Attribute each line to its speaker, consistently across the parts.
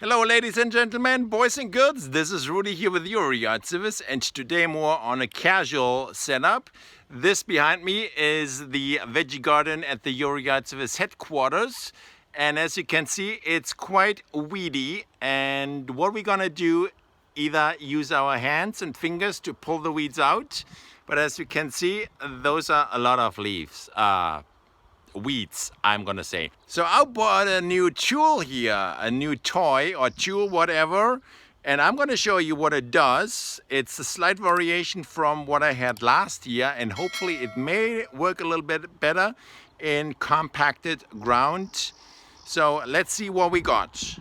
Speaker 1: Hello, ladies and gentlemen, boys and girls. This is Rudy here with your yard service, and today more on a casual setup. This behind me is the veggie garden at the Euro Yard Service headquarters, and as you can see, it's quite weedy. And what we're gonna do, either use our hands and fingers to pull the weeds out, but as you can see, those are a lot of leaves. Weeds, I'm gonna say. So I bought a new tool here, a new toy or tool, whatever, and I'm gonna show you what it does. It's a slight variation from what I had last year, and hopefully it may work a little bit better in compacted ground. So let's see what we got.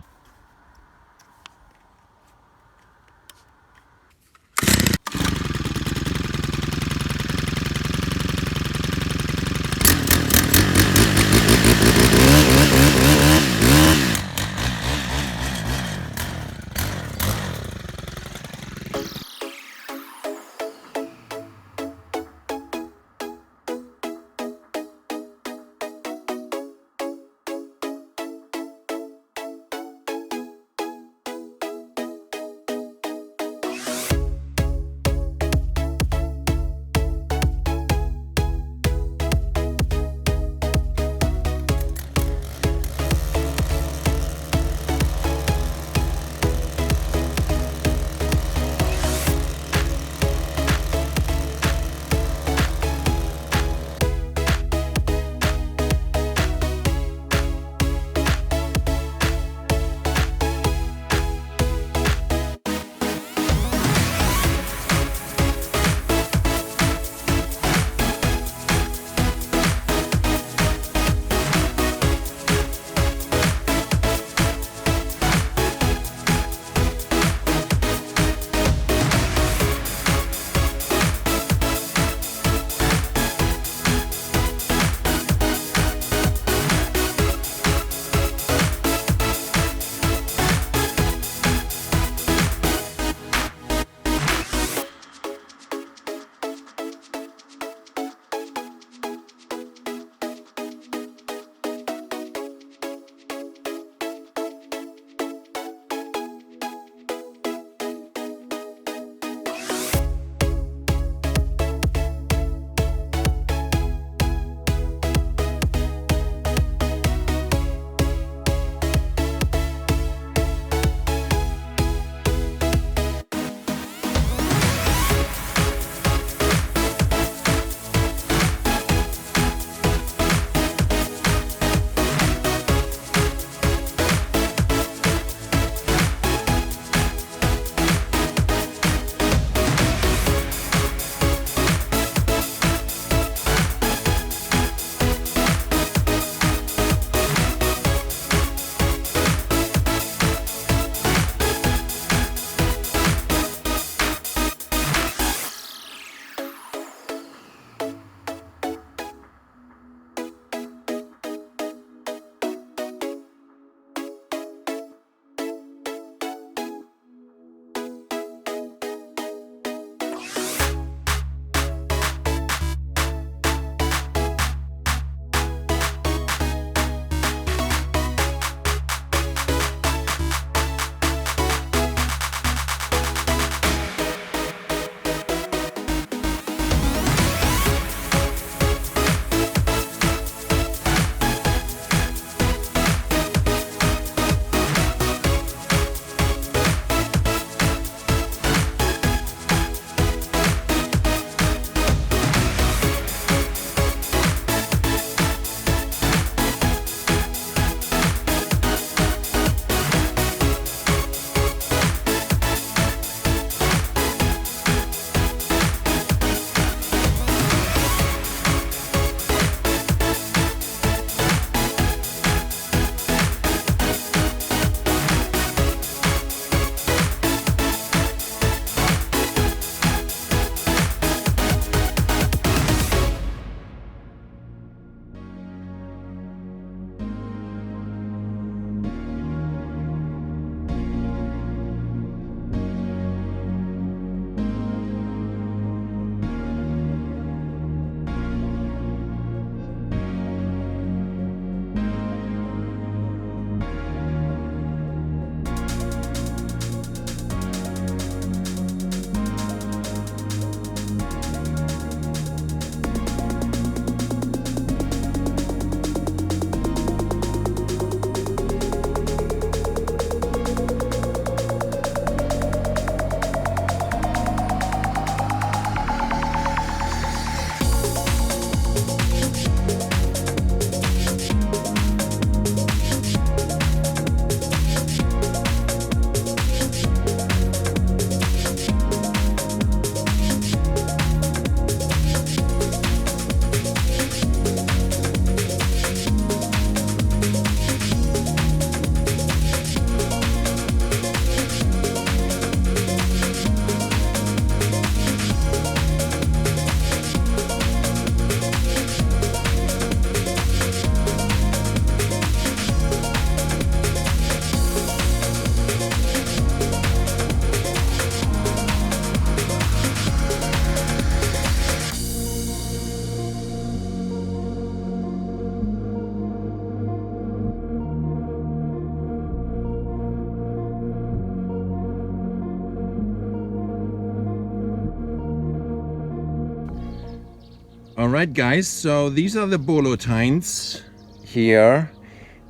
Speaker 1: All right, guys, so these are the Bolo tines here,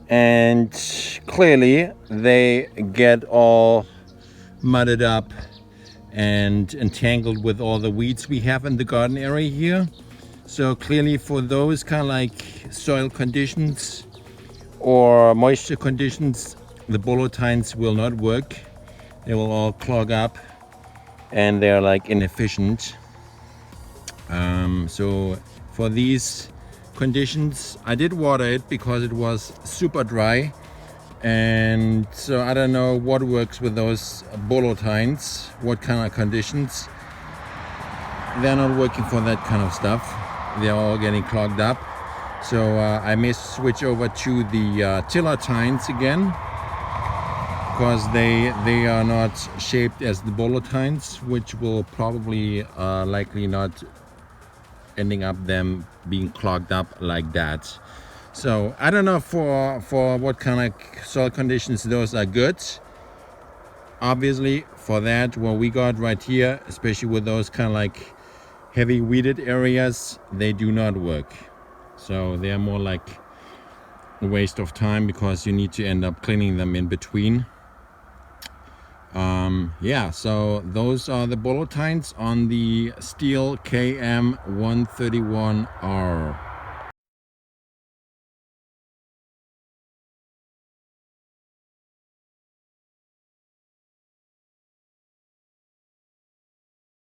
Speaker 1: and clearly they get all mudded up and entangled with all the weeds we have in the garden area here. So clearly for those kind of like soil conditions or moisture conditions, the Bolo tines will not work. They will all clog up and they're like inefficient. So for these conditions, I did water it because it was super dry, and so I don't know what works with those Bolo tines, what kind of conditions. They're not working for that kind of stuff. They're all getting clogged up. So I may switch over to the tiller tines again, because they are not shaped as the Bolo tines, which will probably likely not ending up them being clogged up like that. So I don't know for what kind of soil conditions those are good. Obviously for that, what we got right here, especially with those kind of like heavy weeded areas, they do not work. So they are more like a waste of time because you need to end up cleaning them in between. Yeah, so those are the Bolo tines on the Stihl KM131R.